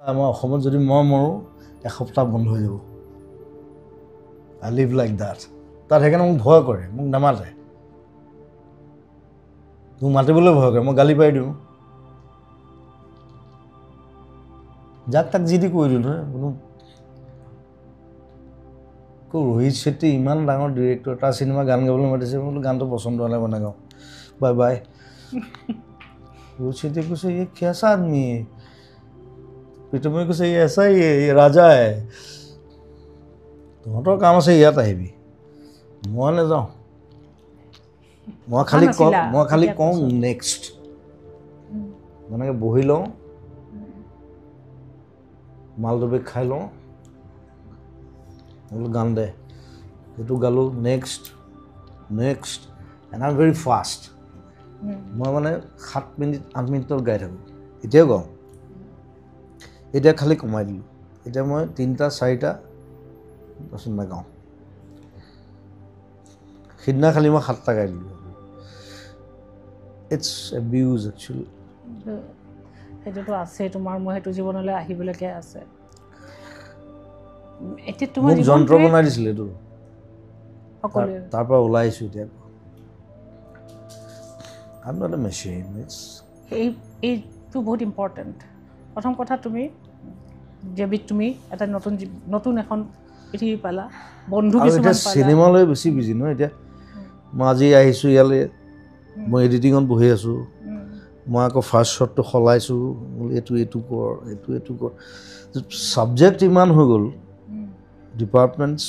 আমাৰ অসমত যদি মই মৰো এসপ্তাহ বন্ধ হৈ যাব আই লিভ লাইক দ্যাট তাত সেইকাৰণে মোক ভয় কৰে মোক নামাতে মোক মাতিবলৈ ভয় কৰে মই গালি পাৰি দিওঁ যাক তাক যি দি কৈ দিওঁ নহয় কোনো ৰোহিত শেট্টি ইমান ডাঙৰ ডিৰেক্টৰ তাৰ চিনেমা গান গাবলৈ মাতিছে বোলো গানটো পচন্দ হ'লে বনাই গাওঁ বাই বাই ৰোহিত শেট্টি কৈছে ये कैसा आदमी है प्रीतमे কৈছে ये ऐसा ही है ये राजा है তহঁতৰ কাম আছে ইয়াত আহিবি মই নাযাওঁ মই খালি কওঁ নেক্সট মানে বহি লওঁ মালদবে খাই লওঁ বোলো গান দে এইটো গালো next and I am very fast মই মানে 7 মিনিট 8 মিনিটত গাই থাকোঁ এতিয়াও গাওঁ এতিয়া খালি কমাই দিলোঁ এতিয়া মই 3টা 4টা তাৰপিছত নাগাওঁ সিদিনা খালি মই 7টা গাই দিলোঁ ইটছ এবিউজ একচুৱেলি সেইটোতো আছে তোমাৰ মই সেইটো জীৱনলৈ আহিবলৈকে আছে এতিয়া তোমাৰ মোক যন্ত্ৰ বনাই দিছিলে এইটো সকলোৱে তাৰ পৰা ওলাই আহিছোঁ এতিয়া I am not a machine এইটো বহুত ইম্পৰ্টেণ্ট প্ৰথম কথা তুমি যেবিধ তুমি এটা নতুন এখন পৃথিৱী পালা বন্ধু কিছুমান পালা চিনেমালৈ বেছি বিজি নহয় এতিয়া মই আজি আহিছোঁ ইয়ালৈ মই এডিটিঙত বহি আছোঁ মই আকৌ ফাৰ্ষ্ট শ্বটটো সলাইছোঁ এইটো কৰ এইটো কৰ ছাবজেক্ট ইমান হৈ গ'ল ডিপাৰ্টমেণ্টছ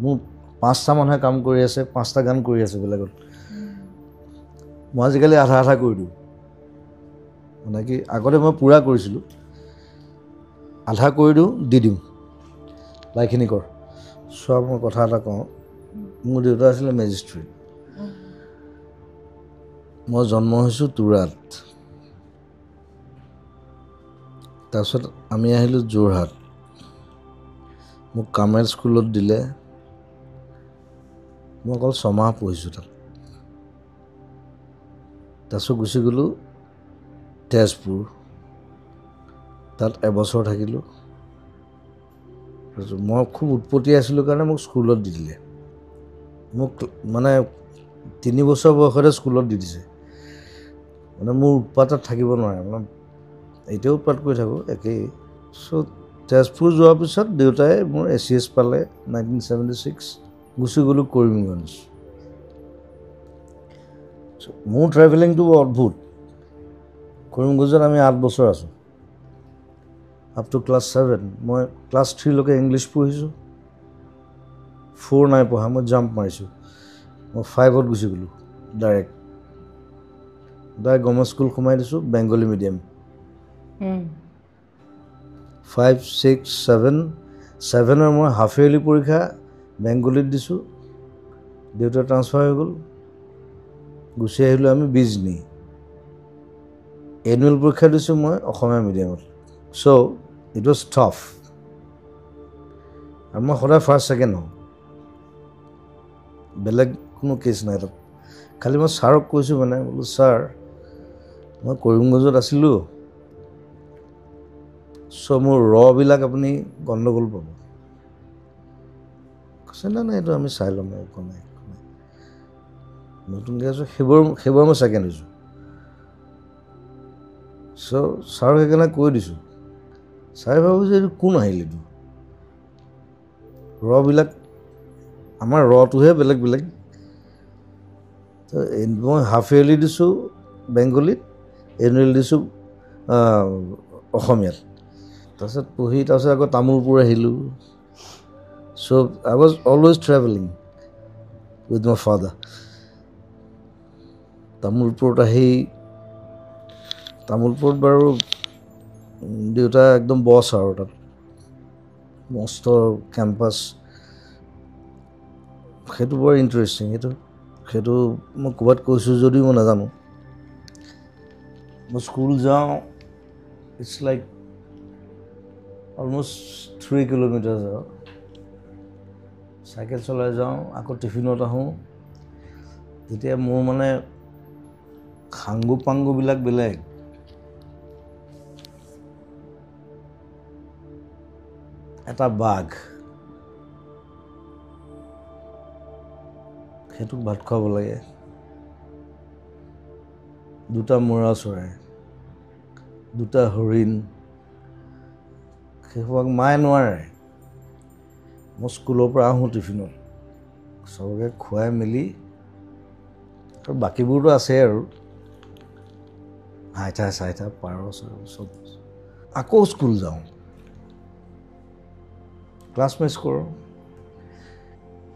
মোৰ 5টা মানুহে কাম কৰি আছে 5টা গান কৰি আছে বেলেগত মই আজিকালি আধা কৰি দিওঁ মানে কি আগতে মই পূৰা কৰিছিলোঁ আধা কৰি দিওঁ দি দিওঁ বাকীখিনি কৰ চোৱা মই কথা এটা কওঁ মোৰ দেউতা আছিলে মেজিষ্ট্ৰেট মই জন্ম হৈছোঁ তুৰাত তাৰপিছত আমি আহিলোঁ যোৰহাট মোক কামেল স্কুলত দিলে মই অকল 6 মাহ পঢ়িছোঁ তাত তাৰপিছত গুচি গ'লোঁ তেজপুৰ তাত এবছৰ থাকিলোঁ তাৰপিছত মই খুব উৎপত্তি আছিলোঁ কাৰণে মোক স্কুলত দি দিলে মোক মানে 3 বছৰ বয়সতে স্কুলত দি দিছে মানে মোৰ উৎপাতত থাকিব নোৱাৰে মানে এতিয়াও উৎপাত কৰি থাকোঁ একেই চ' তেজপুৰ যোৱাৰ পিছত দেউতাই মোৰ ACS পালে 1976 গুচি গ'লোঁ কৰিমগঞ্জ মোৰ ট্ৰেভেলিংটো অদ্ভুত কৰিমগঞ্জত আমি 8 বছৰ আছোঁ আপ টু ক্লাছ 7 মই ক্লাছ 3লৈকে ইংলিছ পঢ়িছোঁ 4 নাই পঢ়া মই জাম্প মাৰিছোঁ মই 5ত গুচি গ'লোঁ ডাইৰেক্ট গভৰ্ণমেণ্ট স্কুল সোমাই দিছোঁ বেংগলী মিডিয়াম 5, 6, 7ৰ মই হাফ ইয়াৰলি পৰীক্ষা বেংগলীত দিছোঁ দেউতা ট্ৰান্সফাৰ হৈ গ'ল গুচি আহিলোঁ আমি বিজনী এনুৱেল পৰীক্ষা দিছোঁ মই অসমীয়া মিডিয়ামত চ' ইট ৱাজ টাফ আৰু মই সদায় ফাৰ্ষ্ট ছেকেণ্ড হওঁ বেলেগ কোনো কেছ নাই তাত খালি মই ছাৰক কৈছোঁ মানে বোলো ছাৰ মই কৰিমগঞ্জত আছিলোঁ চ' মোৰ বিলাক আপুনি গণ্ডগোল পাব কৈছে নাই এইটো আমি চাই ল'ম একো নাই নতুনকৈ আছোঁ সেইবোৰ মই ছেকেণ্ড হৈছোঁ চ' ছাৰক সেইকাৰণে কৈ দিছোঁ ছাৰে ভাবোঁ যে এইটো কোন আহিল এইটো বিলাক আমাৰ টোহে বেলেগ তো মই হাফ ইয়াৰলি দিছোঁ বেংগলীত এনুৱেল দিছোঁ অসমীয়াত তাৰপিছত পঢ়ি তাৰপিছত আকৌ তামোলপুৰ আহিলোঁ so' I was always travelling with my father তামোলপুৰত বাৰু দেউতা একদম বছ আৰু তাত মস্ত কেম্পাছ সেইটো বৰ ইণ্টাৰেষ্টিং সেইটো মই ক'ৰবাত কৈছোঁ যদিও মই নাজানো মই স্কুল যাওঁ ইটছ লাইক অলমষ্ট 3 কিলোমিটাৰ যাওঁ চাইকেল চলাই যাওঁ আকৌ টিফিনত আহোঁ তেতিয়া মোৰ মানে সাংগু পাংগুবিলাক বেলেগ এটা বাঘ সেইটোক ভাত খুৱাব লাগে, দুটা মৰা চৰাই, দুটা হৰিণ, সেইসোপাক মায়ে নোৱাৰে। মই স্কুলৰ পৰা আহোঁ টিফিনত চবকে খুৱাই মেলি, আৰু বাকীবোৰতো আছেই আৰু হাইঠা চাইঠা পাৰ চব, আকৌ স্কুল যাওঁ, ক্লাছ মিছ কৰোঁ।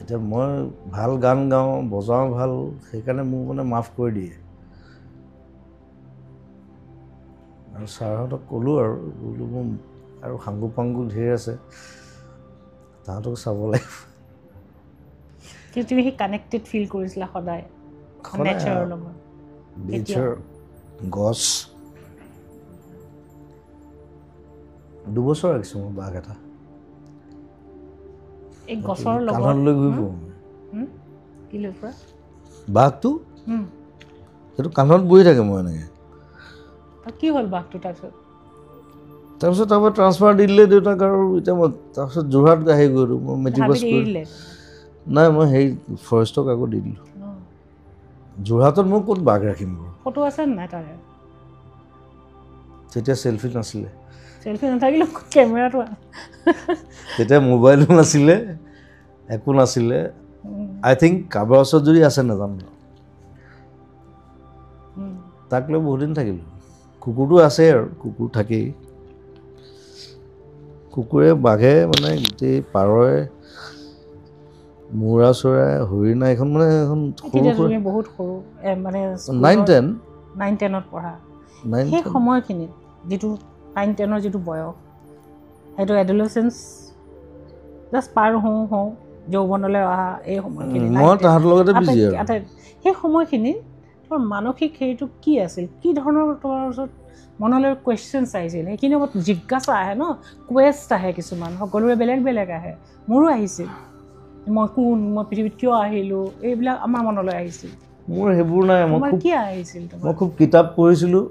এতিয়া মই ভাল গান গাওঁ, বজাওঁ ভাল, সেইকাৰণে মোক মানে মাফ কৰি দিয়ে। আৰু ছাৰহঁতক ক'লোঁ আৰু বোলো মোৰ আৰু সাংগু পাংগু ধেৰ আছে, তাহাঁতক চাব লাগিব। কিন্তু তুমি সেই কানেক্টেড ফিল কৰিছিলা সদায় নেচাৰৰ লগত? নেচাৰ, গছ। 2 বছৰ ৰাখিছোঁ মই বাঘ এটা। এই গছৰ লগত কাণত লৈ ঘূৰি ফুৰোঁ কি লৈ ফুৰা? বাঘটো সেইটো কাণত বহি থাকে। মই এনেকৈ কি হ'ল বাঘটো? তাৰপিছত তাৰপৰা ট্ৰান্সফাৰ দি দিলে দেউতাক, আৰু এতিয়া মই তাৰপিছত যোৰহাট আহি গ'লোঁ। মই মেট্ৰিক পাছ কৰি নাই, মই সেই ফৰেষ্টক আকৌ দি দিলোঁ। যোৰহাটত মই ক'ত বাঘ ৰাখিম বাৰু? ফটো আছে নাই তাৰে? তেতিয়া চেল্ফি নাছিলে। চেল্ফি নাথাকিলেও কেমেৰাটো তেতিয়া মোবাইলো নাছিলে, একো নাছিলে। আই থিংক কাৰোবাৰ ওচৰত যদি আছে নাজানো, তাক লৈ বহুত দিন থাকিলোঁ। কুকুৰটো আছে আৰু কুকুৰ থাকেই। কুকুৰে বাঘে মানে গোটেই পাৰই, মূৰা চৰাই, হৰিণা, এইখন মানে এখন বহুত সৰু, মানে 9-10ত পঢ়া সেই সময়খিনিত, যিটো 9-10ৰ যিটো বয়স, সেইটো এডোলেচেঞ্চ জাষ্ট পাৰ হওঁ যৌৱনলৈ অহা এই সময়খিনি, মই তাহাঁতৰ লগতে বিজি আৰু সেই সময়খিনি তোমাৰ মানসিক হেৰিটো কি আছিল? কি ধৰণৰ তোমাৰ ওচৰত মনলৈ কুৱেশ্যনছ আহিছিল? সেইখিনি সময়ত জিজ্ঞাসা আহে ন, কুৱেষ্ট আহে কিছুমান, সকলোৰে বেলেগ বেলেগ আহে। মোৰো আহিছিল, মই কোন, মই পৃথিৱীত কিয় আহিলোঁ, এইবিলাক আমাৰ মনলৈ আহিছিল। মোৰ সেইবোৰ নাই। কি আহিছিল? মই খুব কিতাপ পঢ়িছিলোঁ,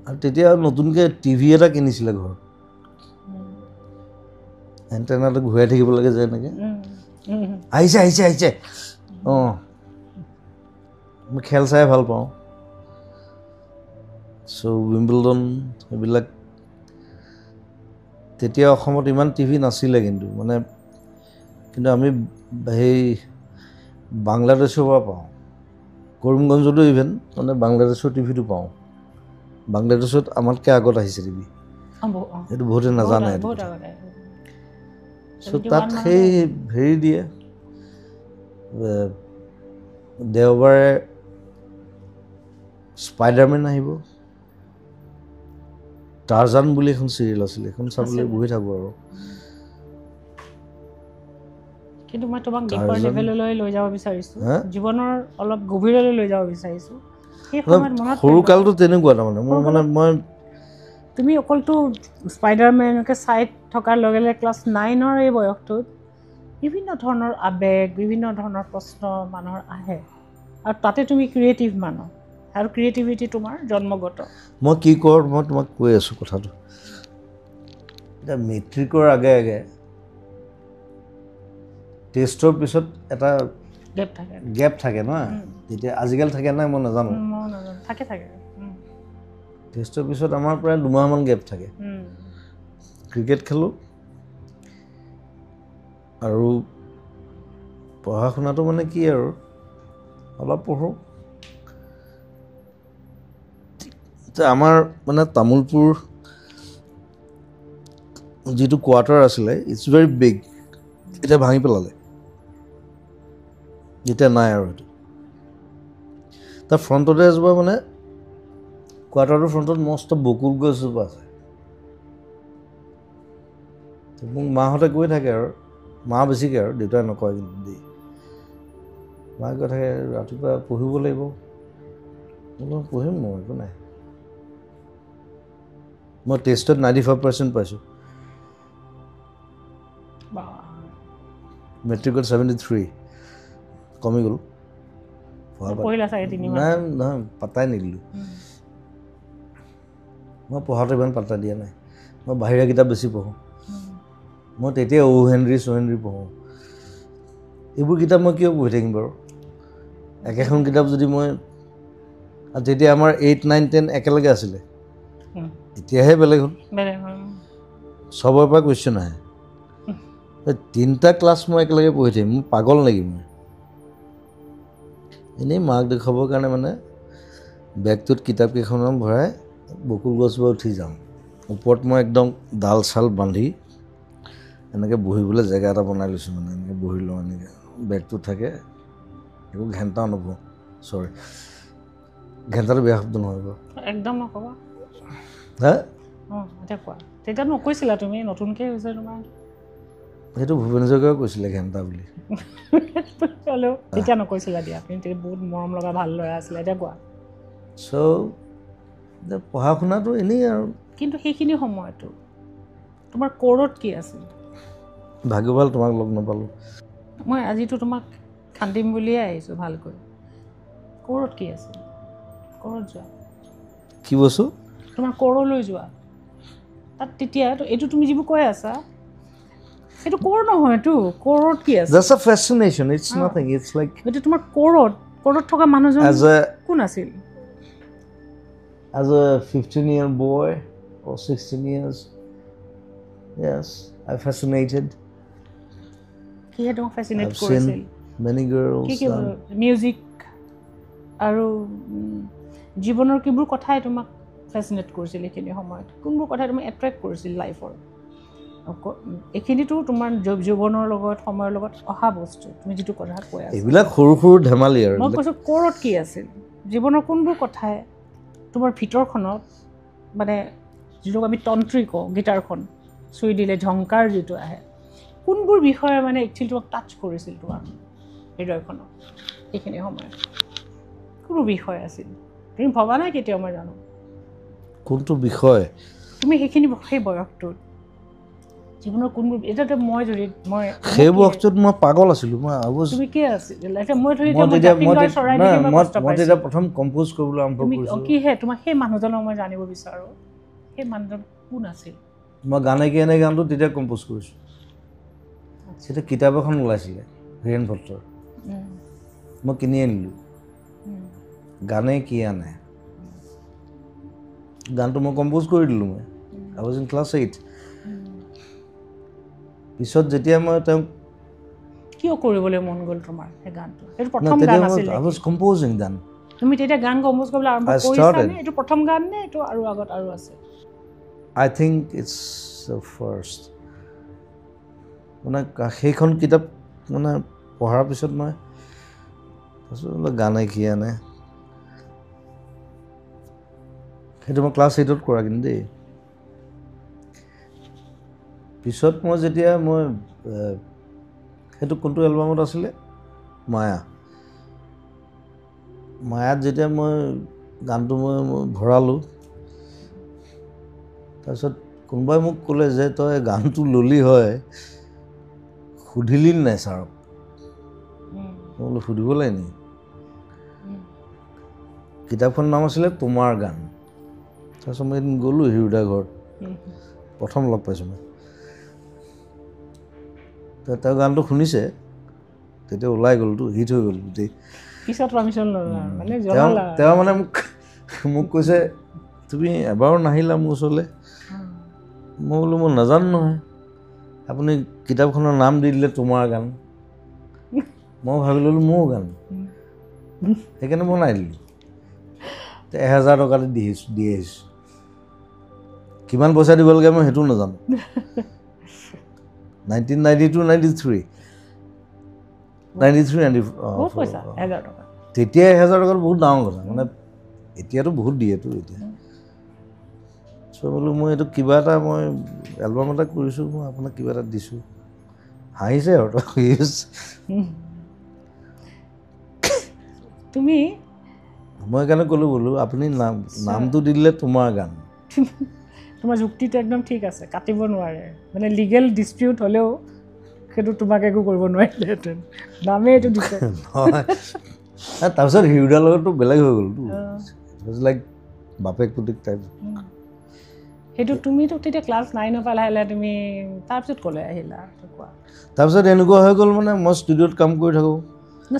আৰু তেতিয়া নতুনকৈ টিভি এটা কিনিছিলে ঘৰত, এণ্টেনাটো ঘূৰাই থাকিব লাগে যে এনেকৈ, আহিছে আহিছে আহিছে। অঁ, মই খেল চাই ভাল পাওঁ। চ' উইম্বলডন এইবিলাক, তেতিয়া অসমত ইমান টিভি নাছিলে, কিন্তু আমি সেই বাংলাদেশৰ পৰা পাওঁ, কৰিমগঞ্জতো ইভেন মানে বাংলাদেশৰ টিভিটো পাওঁ। বাংলাদেশত আমাতকৈ আগত আহিছে টিভি, সেইটো বহুতে নাজানে। চ' তাত সেই হেৰি দিয়ে, দেওবাৰে স্পাইডাৰমেন আহিব, টাৰ্জান বুলি এখন চিৰিয়েল আছিলে, সেইখন চাবলৈ বহি থাকোঁ আৰু। কিন্তু মই তোমাক ডিপাৰ লেভেললৈ লৈ যাব বিচাৰিছোঁ, জীৱনৰ অলপ গভীৰলৈ লৈ যাব বিচাৰিছোঁ। সেই সময়ত মনত সৰুকালটো তেনেকুৱা, তাৰমানে মই তুমি অকলটো স্পাইডাৰমেনকে চাই থকাৰ লগে লগে ক্লাছ 9ৰ এই বয়সটোত বিভিন্ন ধৰণৰ আৱেগ, বিভিন্ন ধৰণৰ প্ৰশ্ন মানুহৰ আহে, আৰু তাতে তুমি ক্ৰিয়েটিভ মানুহ, আৰু ক্ৰিয়েটিভিটি তোমাৰ জন্মগত। মই কি কৰোঁ, মই তোমাক কৈ আছোঁ কথাটো। এতিয়া মেট্ৰিকৰ আগে আগে টেষ্টৰ পিছত এটা গেপ থাকে নহয়, তেতিয়া আজিকালি থাকে নাই মই নাজানো। টেষ্টৰ পিছত আমাৰ প্ৰায় 2 মাহমান গেপ থাকে। ক্ৰিকেট খেলোঁ, আৰু পঢ়া শুনাটো মানে কি আৰু অলপ পঢ়োঁ। আমাৰ মানে তামোলপুৰ যিটো কোৱাৰ্টাৰ আছিলে, ইটছ ভেৰি বিগ। এতিয়া ভাঙি পেলালে, এতিয়া নাই আৰু সেইটো। তাৰ ফ্ৰণ্টতে এজোপা মানে কোৱাৰ্টাৰটোৰ ফ্ৰণ্টত মস্ত বকুল গছ এজোপা আছে। মোক মাহঁতে কৈ থাকে, আৰু মা বেছিকৈ আৰু দেউতাই নকয়, কিন্তু দেই মায়ে কৈ থাকে ৰাতিপুৱা পঢ়িব লাগিব। মই পঢ়িম, মই একো নাই। মই টেষ্টত 95% পাইছোঁ, মেট্ৰিকত 73, কমি গ'ল। নাই নহয়, পাত্তাই নিদিলোঁ। মই পঢ়াটো ইমান পাত্তা দিয়া নাই। মই বাহিৰা কিতাপ বেছি পঢ়োঁ মই তেতিয়া ও হেনৰি পঢ়োঁ এইবোৰ কিতাপ মই কিয় পঢ়ি থাকিম বাৰু একেখন কিতাপ যদি মই তেতিয়া আমাৰ 8, 9, 10 একেলগে আছিলে এতিয়াহে বেলেগ হ'ল চবৰ পৰা কুৱেশ্যন আহে 3টা ক্লাছ মই একেলগে পঢ়ি থাকিম মোৰ পাগল নেকি মই এনেই মাক দেখুৱাবৰ কাৰণে মানে বেগটোত কিতাপকেইখনমান ভৰাই বকুল গছজোপা উঠি যাওঁ ওপৰত মই একদম ডাল চাল বান্ধি এনেকৈ বহিবলৈ জেগা এটা বনাই লৈছোঁ মানে এনেকৈ বহি লওঁ এনেকৈ বেগটোত থাকে একো ঘেণ্টাও নপঢ়োঁ চৰি ঘেণ্টাটো বেয়া শব্দ নহয় বাৰু একদম নক'বা হা এতিয়া কোৱা তেতিয়া নকৈছিলা তুমি নতুনকৈ হৈছে তোমাৰ সেইটো ভূপেনেশ্বৰকেও কৈছিলে ঘেণ্টা বুলি হ'লেও তেতিয়া নকৈছিলা দিয়া আপুনি তেতিয়া বহুত মৰম লগা ভাল ল'ৰা আছিলে এতিয়া কোৱা চ' পঢ়া শুনাটো এনেই আৰু কিন্তু সেইখিনি সময়তো তোমাৰ ক'ৰত কি আছিল ভাগ্য ভাল তোমাক লগ নাপালোঁ মই আজিতো তোমাক খান্দিম বুলিয়ে আহিছোঁ ভালকৈ ক'ৰত কি আছিল ক'ৰত যোৱা কি বস্তু তোমাৰ ক'ৰলৈ যোৱা তাত তেতিয়া এইটো তুমি যিবোৰ কৈ আছা সেইটো ক'ৰ নহয়তো ক'ৰত কি আছে That's a fascination. It's nothing. It's like এইটো তোমাৰ ক'ৰত থকা মানুহজন কোন আছিল as a 15-year boy or 16 years yes I fascinated কিহে তোমাক ফেচিনেট I've কৰিছিল seen many girls কি মিউজিক আৰু জীৱনৰ কিবোৰ কথাই তোমাক ফেচিনেট কৰিছিল এইখিনি সময়ত কোনবোৰ কথাই তোমাক এট্ৰেক্ট কৰিছিল লাইফৰ এইখিনিতো তোমাৰ জীৱনৰ লগত সময়ৰ লগত অহা বস্তু তুমি যিটো কথা কৈ আছা এইবিলাক সৰু সৰু ধেমালি আৰু মই কৈছোঁ ক'ৰত কি আছিল জীৱনৰ কোনবোৰ কথাই তোমাৰ ভিতৰখনত মানে যিটো আমি তন্ত্ৰী কওঁ গীটাৰখন চুই দিলে ঝংকাৰ যিটো আহে কোনবোৰ বিষয়ে মানে একচুৱেলি তোমাক টাচ কৰিছিল তোমাৰ হৃদয়খনত এইখিনি সময়ত কোনো বিষয় আছিল তুমি ভবা নাই কেতিয়াও মই জানো কোনটো বিষয় তুমি সেইখিনি সেই বয়সটোত জীৱনৰ কোনবোৰ এতিয়া মই যদি মই সেই বয়সটোত মই পাগল আছিলোঁ তুমি কি আছিল এতিয়া মই ধৰি মই তেতিয়া প্ৰথম কম্প'জ কৰিবলৈ আৰম্ভ কৰিছোঁ কিহে তোমাক সেই মানুহজনক মই জানিব বিচাৰোঁ সেই মানুহজন কোন আছিল মই গানে কি এনে গানটো তেতিয়া কম্প'জ কৰিছোঁ তেতিয়া কিতাপ এখন ওলাইছিলে হীৰেণ ভট্টৰ মই কিনি আনিলোঁ গানে কি আনে গানটো মই কম্প'জ কৰি দিলোঁ মই I was in class 8 পিছত যেতিয়া মই তেওঁক কিয় কৰিবলৈ মন গ'ল তোমাৰ সেই গানটো সেইটো প্ৰথম গান আছিল I was composing then তুমি তেতিয়া গান কম্প'জ কৰিবলৈ আৰম্ভ কৰিছানে এইটো প্ৰথম গান নে এইটো আৰু আগত আৰু আছে I think it's the first মানে সেইখন কিতাপ মানে পঢ়াৰ পিছত মই গানে কি আনে সেইটো মই ক্লাছ 8ত কৰা কিন্তু দেই পিছত মই যেতিয়া মই সেইটো কোনটো এলবামত আছিলে মায়াত যেতিয়া মই গানটো মই ভৰালোঁ তাৰপিছত কোনোবাই মোক ক'লে যে তই গানটো ল'লি হয় সুধিলি নাই ছাৰক মই বোলো সুধিব লাগে নি কিতাপখনৰ নাম আছিলে তোমাৰ গান তাৰপিছত মই এদিন গ'লোঁ হিৰুদাৰ ঘৰত প্ৰথম লগ পাইছোঁ মই তেওঁ গানটো শুনিছে তেতিয়া ওলাই গ'লতো হিট হৈ গ'ল গোটেই তেওঁ মানে মোক কৈছে তুমি এবাৰো নাহিলা মোৰ ওচৰলৈ মই বোলো মই নাজানো নহয় আপুনি কিতাপখনৰ নাম দি দিলে তোমাৰ গান মই ভাবি ল'লোঁ মোৰ গান সেইকাৰণে বনাই দিলোঁ 1000 টকা দি আহিছোঁ কিমান পইচা দিব লাগে মই সেইটো নাজানো 1992, 93 তেতিয়া 1000 টকা বহুত ডাঙৰ কথা মানে এতিয়াতো বহুত দিয়েতো এতিয়া চ' বোলো মই এইটো কিবা এটা মই এলবাম এটা কৰিছোঁ মই আপোনাক কিবা এটা দিছোঁ হাঁহিছে আৰু তুমি মই সেইকাৰণে ক'লোঁ বোলো আপুনি নামটো দি দিলে তোমাৰ গান তোমাৰ যুক্তিটো একদম ঠিক আছে কাটিব নোৱাৰে মানে লিগেল ডিস্পিউট হ'লেও সেইটো তোমাক একো কৰিব নোৱাৰিলেহেঁতেন নামেই এইটো দিছে তাৰপিছত হিৰুদাৰ লগততো বেলেগ হৈ গ'লতো লাইক বাপেক পুতেক টাইপ সেইটো তুমিতো তেতিয়া ক্লাছ 9 পৰা লাহে লাহে তুমি তাৰপিছত ক'লে আহিলা কোৱা তাৰপিছত এনেকুৱা হৈ গ'ল মানে মই ষ্টুডিঅ'ত কাম কৰি থাকোঁ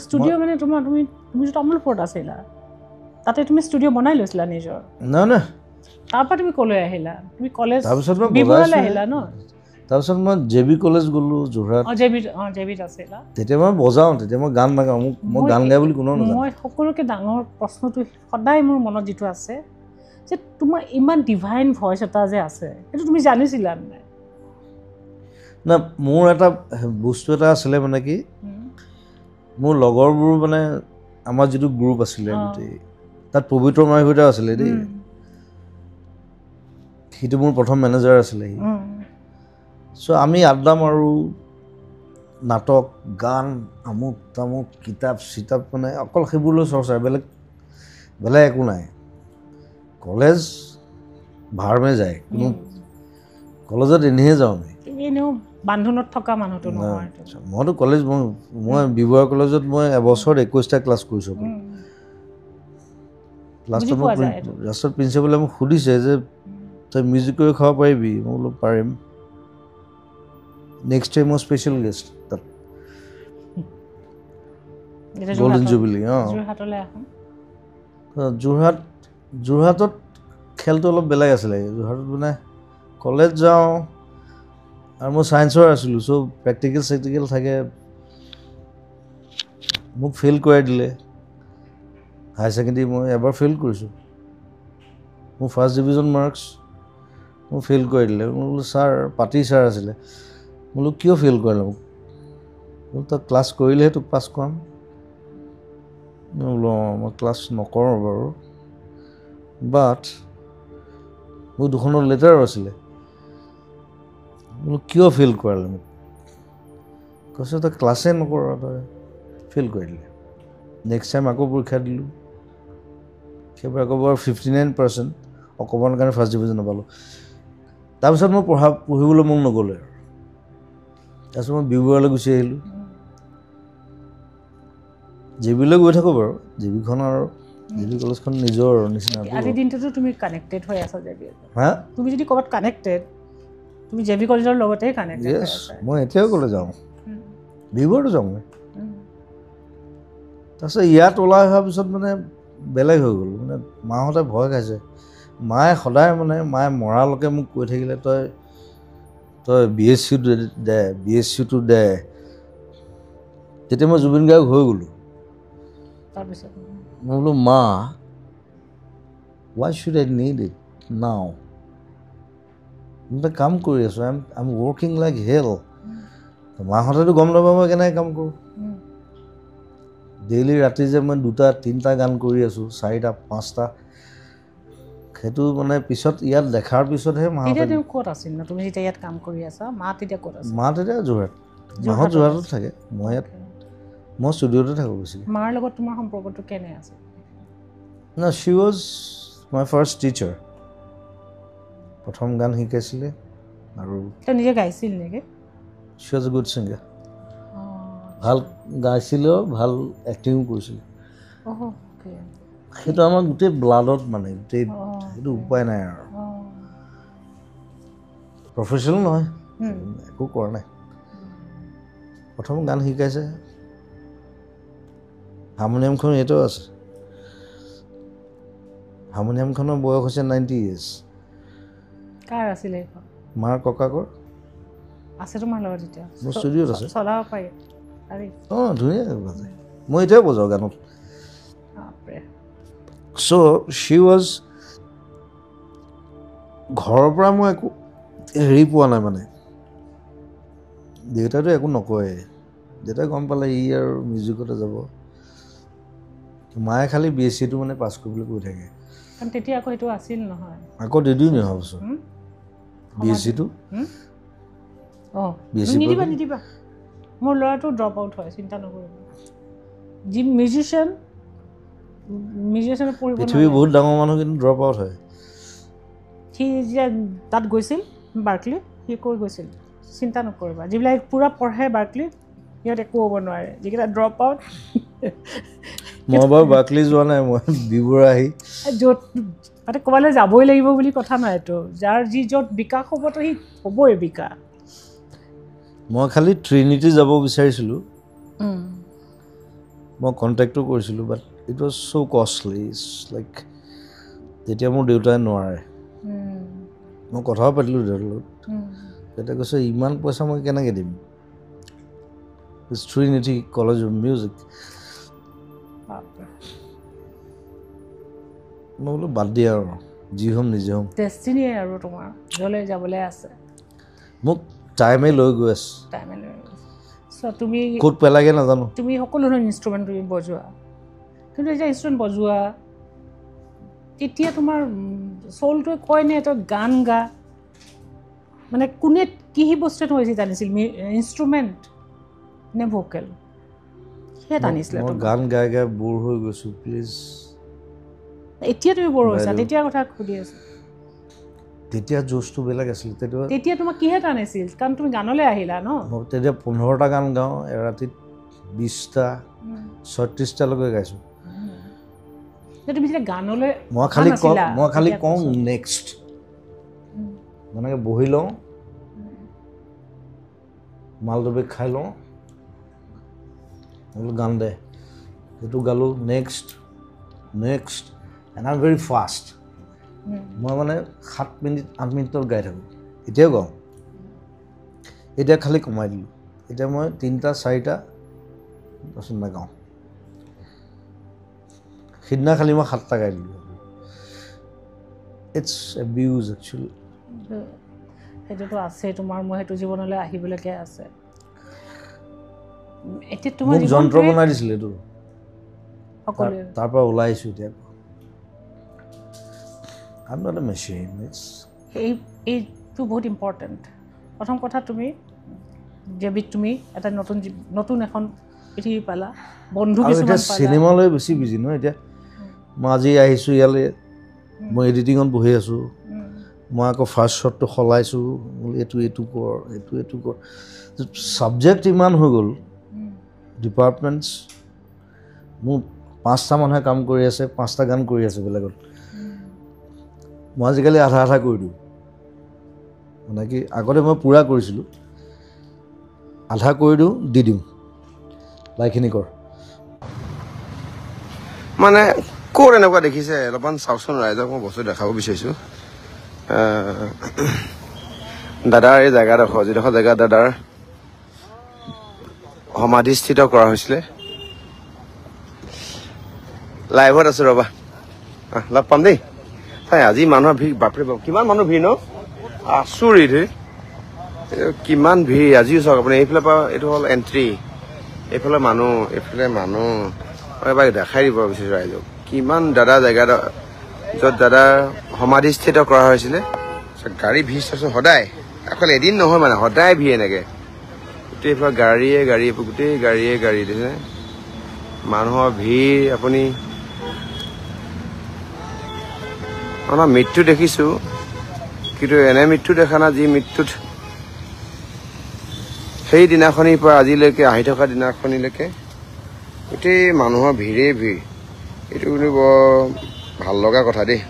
ষ্টুডিঅ' মানে তুমিতো তামোলপুৰত আছিলা তাতে তুমি ষ্টুডিঅ' বনাই লৈছিলা নিজৰ নহয় তাৰপৰা তুমি ক'লৈ আহিলা তুমি কলেজ তাৰপিছত মই বিবৰলৈ আহিলা ন তাৰপিছত মই JB কলেজ গ'লোঁ যোৰহাট জেবিত আছিলা তেতিয়া মই বজাওঁ তেতিয়া মই গান নাগাওঁ মই গান গাই বুলি কোনো নাজানো মই সকলোকে ডাঙৰ প্ৰশ্নটো সদায় মোৰ মনত যিটো আছে যে তোমাৰ ইমান ডিভাইন ভইচ এটা যে আছে সেইটো তুমি জানিছিলা নাই না মোৰ এটা বস্তু এটা আছিলে মানে কি মোৰ লগৰবোৰ মানে আমাৰ যিটো গ্ৰুপ আছিলে গোটেই তাত পবিত্ৰ মাইভূটা আছিলে দেই সিটো মোৰ প্ৰথম মেনেজাৰ আছিলে সি চ' আমি আড্ডা মাৰোঁ নাটক গান আমুক তামুক কিতাপ চিতাপ মানে অকল সেইবোৰলৈ চৰ্চা বেলেগ একো নাই কলেজ ভাৰমে যায় কোনো কলেজত এনেহে যাওঁ আমি তুমি এনেও বান্ধোনত থকা মানুহটো নহয় মইতো কলেজ মই বিবৰা কলেজত মই এবছৰত 21টা ক্লাছ কৰিছোঁ লাষ্টত প্ৰিন্সিপালে মোক সুধিছে যে তই মিউজিক কৰি খাব পাৰিবি মই বোলো পাৰিম নেক্সট টাইম মই স্পেচিয়েল গেষ্ট তাত গল্ডেন জুবিলি যোৰহাটত খেলটো অলপ বেলেগ আছিলে যোৰহাটত মানে কলেজ যাওঁ আৰু মই ছায়েন্সৰ আছিলোঁ চ' প্ৰেক্টিকেল থাকে মোক ফেইল কৰাই দিলে হায়াৰ ছেকেণ্ডেৰী মই এবাৰ ফেইল কৰিছোঁ মোৰ ফাৰ্ষ্ট ডিভিজন মাৰ্কছ মোক ফেইল কৰাই দিলে মই বোলো ছাৰ পাতি ছাৰ আছিলে বোলো কিয় ফেইল কৰিলে মোক বোলো তই ক্লাছ কৰিলেহে তোক পাছ কৰাম মই বোলো মই ক্লাছ নকৰোঁ বাৰু বাট মোৰ দুখনৰ লেটাৰো আছিলে বোলো কিয় ফেইল কৰালে মোক কৈছে তই ক্লাছেই নকৰ তই ফেইল কৰি দিলে নেক্সট টাইম আকৌ পৰীক্ষা দিলোঁ সেইবাৰ আকৌ বাৰু 59% অকণমান কাৰণে ফাৰ্ষ্ট ডিভিজন নাপালোঁ তাৰপিছত মই পঢ়িবলৈ মন নগ'লে আৰু তাৰপিছত মই বিবৰালৈ গুচি আহিলোঁ JBলৈ গৈ থাকোঁ বাৰু JBখন আৰু JB কলেজখন নিজৰ নিচিনা আজিৰ দিনটোতো তুমি কানেক্টেড হৈ আছা JB হা তুমি যদি ক'ৰবাত কানেক্টেড তুমি JB কলেজৰ লগতেই কানেক্টেড হৈ আছা মই এতিয়াও ক'লে যাওঁ বিবৰতো যাওঁ মই তাৰপিছত ইয়াত ওলাই অহাৰ পিছত মানে বেলেগ হৈ গ'ল মানে মাহঁতে ভয় খাইছে মায়ে সদায় মানে মায়ে মৰালৈকে মোক কৈ থাকিলে তই BSc-টো দে তেতিয়া মই জুবিন গাৰ্গ হৈ গ'লোঁ তাৰপিছত মই বোলো মা why should I need it now মই কাম কৰি আছোঁ I'm working like hell মাহঁতেতো গম নাপাব মই কেনেকৈ কাম কৰোঁ ডেইলি ৰাতি যে মই 2-3টা গান কৰি আছোঁ 4টা 5টা সেইটো মানে পিছত ইয়াত দেখাৰ পিছতহে মাহঁতে ক'ত আছিল ন তুমি যেতিয়া ইয়াত কাম কৰি আছা মা তেতিয়া ক'ত আছিল মা তেতিয়া মাহঁত যোৰহাটত থাকে মই ইয়াত মই ষ্টুডিঅ'তে থাকোঁ বেছি মাৰ লগত তোমাৰ সম্পৰ্কটো কেনে আছিল না শ্বি ৱাজ মাই ফাৰ্ষ্ট টিচাৰ প্ৰথম গান শিকাইছিলে আৰু তেওঁ নিজে গাইছিল নেকি শ্বি ৱাজ এ গুড ছিংগাৰ ভাল গাইছিলেও ভাল এক্টিঙো কৰিছিলে সেইটো আমাৰ গোটেই ব্লাডত মানে গোটেই সেইটো উপায় নাই আৰু প্ৰফেশ্যনেল নহয় একো কৰা নাই প্ৰথম গান শিকাইছে হাৰমনিয়ামখন এতিয়াও আছে হাৰমনিয়ামখনৰ বয়স হৈছে 90 years কাৰ আছিলে এইখন মাৰ ককাকৰ আছে তোমাৰ লগত এতিয়া মোৰ ষ্টুডিঅ'ত আছে চলাব পাৰি ধুনীয়াকৈ বাজে মই এতিয়াও বজাওঁ গানত চ' শ্বি ৱাজ ঘৰৰ পৰা মই একো হেৰি পোৱা নাই মানে দেউতাইতো একো নকয় দেউতাই গম পালে ই আৰু মিউজিকতে যাব মায়ে খালি BSc-টো মানে পাছ কৰিবলৈ কৈ থাকে কাৰণ তেতিয়া আকৌ এইটো আছিল নহয় আকৌ দিদি নহ'বচোন BSc-টো নিদিবা মোৰ ল'ৰাটো ড্ৰপ আউট হয় চিন্তা নকৰিব যি মিউজিচিয়ানে পঢ়িব পৃথিৱীৰ বহুত ডাঙৰ মানুহ কিন্তু ড্ৰপ আউট হয় সি যে তাত গৈছিল বাৰ্কলি সি কৈ গৈছিল চিন্তা নকৰিবা যিবিলাক পূৰা পঢ়ে বাৰ্কলি সিহঁত একো হ'ব নোৱাৰে যিকেইটা ড্ৰপ আউট মই বাৰু বাৰ্কলি যোৱা নাই মই বিবৰা আহি য'ত তাতে ক'ৰবালৈ যাবই লাগিব বুলি কথা নাইতো যাৰ যি য'ত বিকাশ হ'বতো সি হ'বই বিকাশ মই খালি ট্ৰিনিটি যাব বিচাৰিছিলোঁ মই কণ্টেক্টো কৰিছিলোঁ but it was so' costly like তেতিয়া মোৰ দেউতাই নোৱাৰে মই কথাও পাতিলোঁ দেউতাৰ লগত দেউতাই কৈছে ইমান পইচা মই কেনেকৈ দিম ট্ৰিনিটি কলেজ অফ মিউজিক মই বোলো বাদ দিয়া আৰু যি হ'ম নিজে হ'ম ডেষ্টিনিয়ে আৰু তোমাৰ য'লৈ যাবলৈ আছে মোক টাইমে লৈ গৈ আছে টাইমে লৈ চ' তুমি ক'ত পেলাগে নাজানো তুমি সকলো ধৰণৰ ইনষ্ট্ৰুমেণ্ট তুমি বজোৱা কিন্তু এতিয়া ইনষ্ট্ৰুমেণ্ট বজোৱা তেতিয়া তোমাৰ চলটোৱে কয়নে তই গান গা মানে কোনে কি বস্তুৱে তোমাৰ বেছি টানিছিল ইনষ্ট্ৰুমেণ্ট নে ভোকেল সেয়া টানিছিলে মই গান গাই গাই বৰ হৈ গৈছোঁ প্লিজ এতিয়া তুমি বৰ হৈছা তেতিয়া কথা সুধি আছোঁ তেতিয়া জোচটো বেলেগ আছিল তেতিয়া তোমাক কিহে টানিছিল কাৰণ তুমি গানলৈ আহিলা ন তেতিয়া 15টা গান গাওঁ এৰাতিত 20টা 36টালৈকে গাইছোঁ তুমি যেতিয়া গানলৈ মই খালি কওঁ নেক্সট মানে বহি লওঁ মালদবে খাই লওঁ বোলো গান দে সেইটো গালোঁ next and I am very fast মই মানে 7 মিনিট 8 মিনিটত গাই থাকোঁ এতিয়াও গাওঁ এতিয়া খালি কমাই দিলোঁ এতিয়া মই 3টা 4টা তাৰপিছত নাগাওঁ সিদিনা খালি মই 7টা গাই দিলোঁ ইটছ এবিউজ একচুৱেলি সেইটোতো আছে তোমাৰ মই সেইটো জীৱনলৈ আহিবলৈকে আছে এতিয়া তোমাৰ যন্ত্ৰ বনাই দিছিলে এইটো সকলোৱে তাৰ পৰা ওলাই আহিছোঁ এতিয়া I'm not a machine. এইটো বহুত ইম্পৰ্টেণ্ট প্ৰথম কথা তুমি যেবিত তুমি এটা নতুন এখন পৃথিৱী পালা বন্ধু কিছুমান পালা চিনেমালৈ বেছি বিজি ন এতিয়া মই আজি আহিছোঁ ইয়ালৈ মই এডিটিঙত বহি আছোঁ মই আকৌ ফাৰ্ষ্ট শ্বটটো সলাইছোঁ এইটো কৰ ছাবজেক্ট ইমান হৈ গ'ল ডিপাৰ্টমেণ্টছ মোৰ 5টা মানুহে কাম কৰি আছে 5টা গান কৰি আছে বেলেগত মই আজিকালি আধা কৰি দিওঁ মানে কি আগতে মই পূৰা কৰিছিলোঁ আধা কৰি দিওঁ দি দিওঁ লাইখিনি কৰ মানে ক'ৰ এনেকুৱা দেখিছে অলপমান চাওকচোন ৰাইজক মই বস্তু দেখাব বিচাৰিছোঁ দাদাৰ এই জেগাডোখৰ যিডোখৰ জেগাত দাদাৰ সমাধিস্থিত কৰা হৈছিলে লাইভত আছোঁ ৰ'বা লগ পাম দেই আজি মানুহৰ ভিৰ বাপৰে বাপ কিমান মানুহ ভিৰ ন আচৰিত কিমান ভিৰ আজিও চাওক আপুনি এইফালৰ পৰা এইটো হ'ল এণ্ট্ৰি এইফালে মানুহ এবাৰ দেখাই দিব বিচাৰিছোঁ ৰাইজক কিমান দাদা জেগা য'ত দাদাৰ সমাধিস্থিত কৰা হৈছিলে গাড়ী ভিৰ চাইছোঁ সদায় অকল এদিন নহয় মানে সদায় ভিৰ এনেকৈ গোটেই গাড়ীয়ে গোটেই গাড়ীয়ে দিছে মানুহৰ ভিৰ আপুনি আমাৰ মৃত্যু দেখিছোঁ কিন্তু এনে মৃত্যু দেখা নাই যি মৃত্যুত সেই দিনাখনিৰ পৰা আজিলৈকে আহি থকা দিনাখনিলৈকে গোটেই মানুহৰ ভিৰেই ভিৰ এইটো কিন্তু বৰ ভাল লগা কথা দেই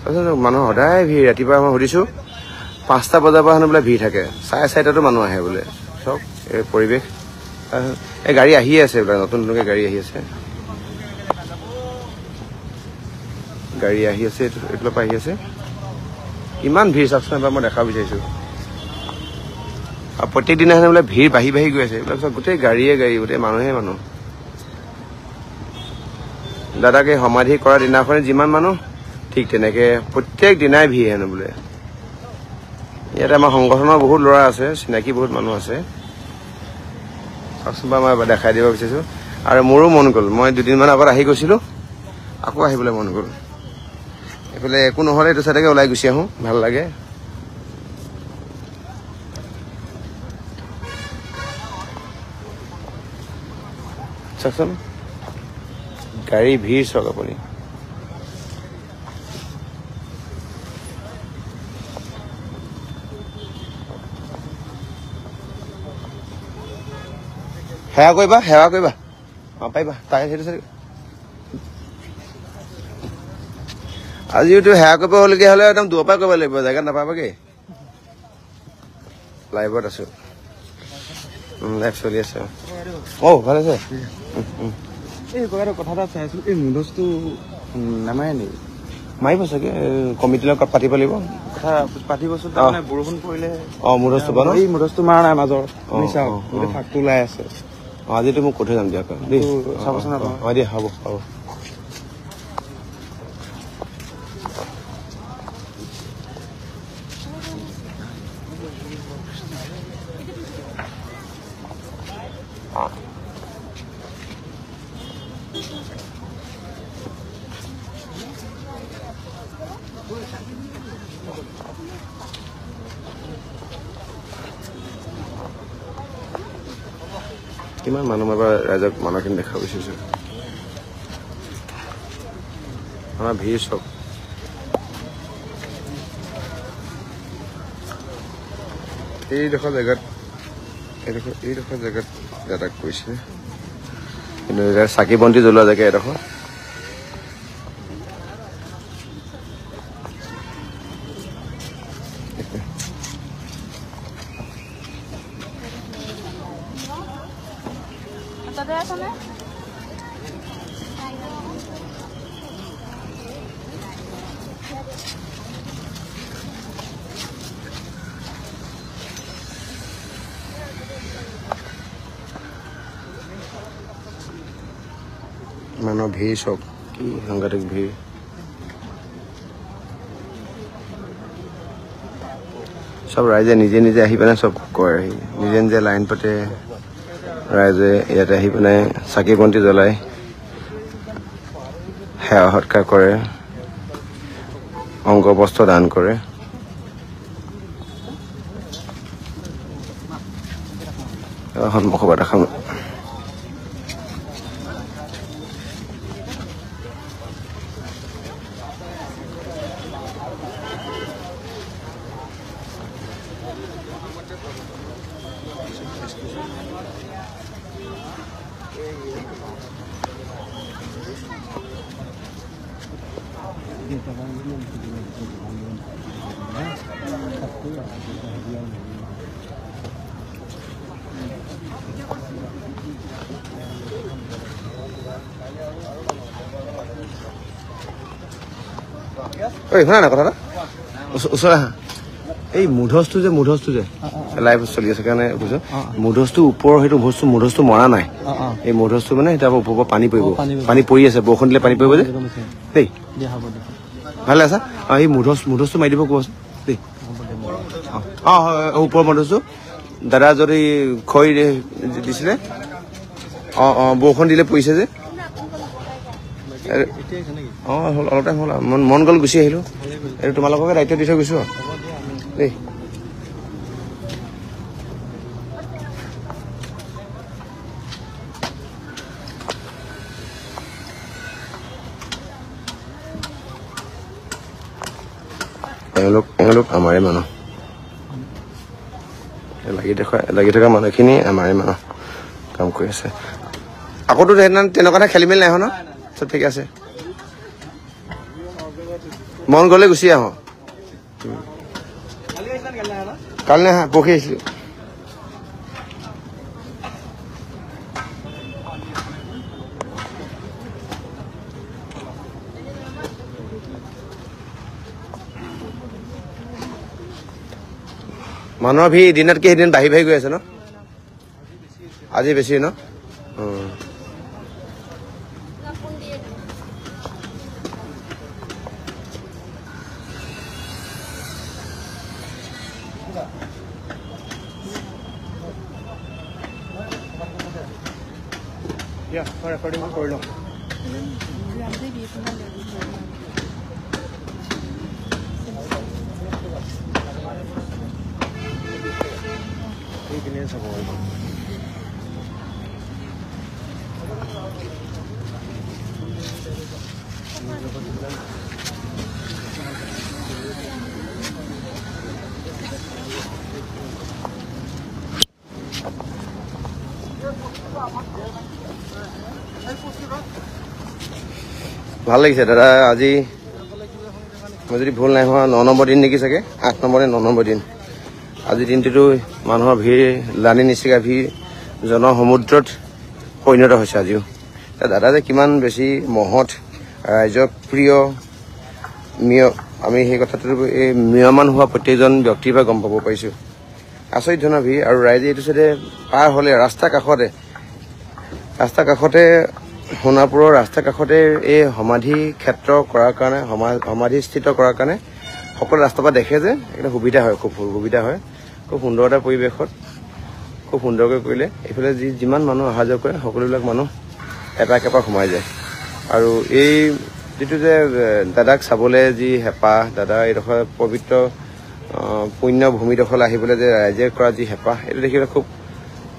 তাৰপিছত মানুহ সদায় ভিৰ ৰাতিপুৱা মই সুধিছোঁ 5টা বজাৰ পৰা হেনো বোলে ভিৰ থাকে 4:30টাতো মানুহ আহে বোলে চাওক এই পৰিৱেশ এই গাড়ী আহি আছে বোলে নতুনকৈ গাড়ী আহি আছে এইফালৰ পৰা আহি আছে কিমান ভিৰ চাওকচোন এবাৰ মই দেখাব বিচাৰিছোঁ আৰু প্ৰত্যেক দিনা হেনো বোলে ভিৰ বাঢ়ি গৈ আছে এইবিলাক চব গোটেই গাড়ীয়ে গোটেই মানুহে মানুহ দাদাকে সমাধি কৰা দিনাখনে যিমান মানুহ ঠিক তেনেকৈ প্ৰত্যেক দিনাই ভিৰ হেনো বোলে ইয়াতে আমাৰ সংগঠনৰ বহুত ল'ৰা আছে চিনাকি বহুত মানুহ আছে চাওকচোন বাৰু মই এবাৰ দেখাই দিব বিচাৰিছোঁ আৰু মোৰো মন গ'ল মই 2 দিনমান আগত আহি গৈছিলোঁ আকৌ আহিবলৈ মন গ'ল এইফালে একো নহ'লে এইটো চাইডেকে ওলাই গুচি আহোঁ ভাল লাগে চাওকচোন গাড়ী ভিৰ চাওক আপুনি সেৱা কৰিবা পাৰিবা তাই সেইটো চাই আজিওতো সেয়া কৰিব হ'লগীয়া হ'লে একদম দূৰৰ পৰা কৰিব লাগিব, জেগাত নাপাবাগে। লাইভত আছো, লাইভ চলি আছে। ভাল আছে। এই কথা এটা চাইছিলো, এই মুধচটো নামাৰে নেকি? মাৰিব চাগে, কমিটিৰ লগত পাতিব লাগিব। কথা পাতিবচোন, তাৰমানে বৰষুণ পৰিলে মুধচটো বাৰু এই মুধচটো মাৰা নাই মাজৰ, শুনিছা? গোটেই ফাকটো ওলাই আছে। আজিতো মোক কৈ থৈ যাম দিয়া দেই, চাবচোন হ'ব দিয়া, হ'ব। কিমান মানুহ এবাৰ ৰাইজক মানুহখিনি দেখা বিচাৰিছো। আমাৰ ভিৰ চব এইডোখৰ জেগাত এটা কৈছে, কিন্তু চাকি বন্তি জ্বলোৱা জেগা এডোখৰ। মানুহৰ ভিৰ চব, কি সাংঘাতিক ভিৰ। চব ৰাইজে নিজে নিজে আহি পেলাই চব কৰে, নিজে নিজে লাইন পাতে। ৰাইজে ইয়াতে আহি পেলাই চাকি বন্তি জ্বলাই সেৱা সৎকাৰ কৰে, অংগ বস্ত্ৰ দান কৰে। সন্মুখৰ পৰা দেখাম। ঐ শুনা না কথা এটা, ওচৰ আহা। এই মুধচটো যে লাইভ চলি আছে কাৰণে কৈছো, মুধচটো ওপৰৰ সেইটো বস্তু, মুধচটো মৰা নাই। এই মুধচটো মানে এতিয়া ওপৰৰ পৰা পানী পৰিব, পানী পৰি আছে, বৰষুণ দিলে পানী পৰিব যে দেই। ভালে আছা? এই মুধচটো মাৰি দিব কোৱাচোন দেই। ওপৰৰ মুধচটো দাদা যদি খৰি দিছিলে, বৰষুণ দিলে পৰিছে যে। অলপ টাইম হ'ল, মন গ'ল গুচি আহিলো। এইটো তোমালোককে দায়িত্ব দি থৈ গৈছো দেই। এওঁলোক আমাৰে মানুহ, লাগি থকা মানুহখিনি আমাৰে মানুহ কাম কৰি আছে। আকৌতো তেনেকুৱা খেলি মেলি নাই ন, চব ঠিক আছে। মন গ'লে গুচি আহোঁ। কালি নাহা, পৰহি আহিছিলোঁ। মানুহৰ ভিৰ দিনতকৈ সেইদিন বাঢ়ি গৈ আছে ন, আজি বেছি ন। ৰেকৰ্ডিং কৰি লওঁ। এইপিনে চাব পাৰিব। ভাল লাগিছে দাদা, আজি মই যদি ভুল নাই হোৱা 9 নম্বৰ দিন নেকি চাগে 8 নম্বৰ নে 9 নম্বৰ দিন আজি দিনটোতো মানুহৰ ভিৰ লানি নিচিগা ভিৰ জনসমুদ্ৰত পৰিণত হৈছে আজিও দাদা যে কিমান বেছি মহৎ ৰাইজৰ প্ৰিয় আমি সেই কথাটো এই মিয়মান হোৱা প্ৰত্যেকজন ব্যক্তিৰ পৰা গম পাব পাৰিছোঁ আচৰিত ধৰণৰ ভিৰ আৰু ৰাইজে এইটো চাইডে পাৰ হ'লে ৰাস্তাৰ কাষতে সোণাপুৰৰ ৰাস্তাৰ কাষতে এই সমাধি ক্ষেত্ৰ কৰাৰ কাৰণে সমাধিস্থিত কৰাৰ কাৰণে সকলো ৰাস্তাৰ পৰা দেখে যে এটা সুবিধা হয় খুব সুবিধা হয় খুব সুন্দৰ এটা পৰিৱেশত খুব সুন্দৰকৈ কৰিলে এইফালে যিমান মানুহ অহা যোৱা কৰে সকলোবিলাক মানুহ এটা একেপাক সোমাই যায় আৰু এই যিটো যে দাদাক চাবলৈ যি হেঁপাহ দাদা এইডোখৰ পবিত্ৰ পুণ্য ভূমিডোখৰলৈ আহিবলৈ যে ৰাইজে কৰা যি হেঁপাহ এইটো দেখিবলৈ খুব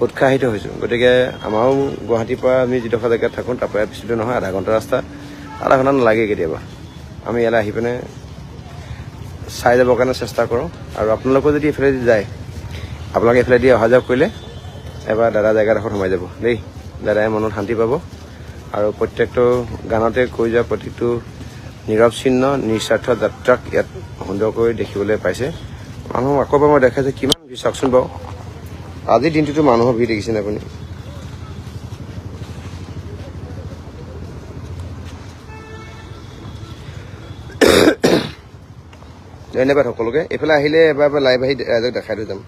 উৎসাহিত হৈছোঁ গতিকে আমাৰো গুৱাহাটীৰ পৰা আমি যিডোখৰ জেগাত থাকোঁ তাৰ পৰা বেছি দূৰ নহয় আধা ঘণ্টা ৰাস্তা আধা ঘণ্টা নালাগে কেতিয়াবা আমি ইয়ালৈ আহি পিনে চাই যাবৰ কাৰণে চেষ্টা কৰোঁ আৰু আপোনালোকেও যদি এইফালে যায় আপোনালোকে এইফালে দি অহা যোৱা কৰিলে এবাৰ দাদা জেগাডোখৰত সোমাই যাব দেই দাদাই মনত শান্তি পাব আৰু প্ৰত্যেকটো গানতে কৈ যোৱা প্ৰত্যেকটো নিৰৱচ্ছিন্ন নিস্বাৰ্থ যাত্ৰাক ইয়াত সুন্দৰকৈ দেখিবলৈ পাইছে মানুহ আকৌ মই দেখাইছে কিমান ভিৰ চাওকচোন বাৰু আজিৰ দিনটোতো মানুহৰ ভিৰ দেখিছেনে আপুনি ধন্যবাদ সকলোকে এইফালে আহিলে এবাৰ লাইভ আহি ৰাইজক দেখাই থৈ যাম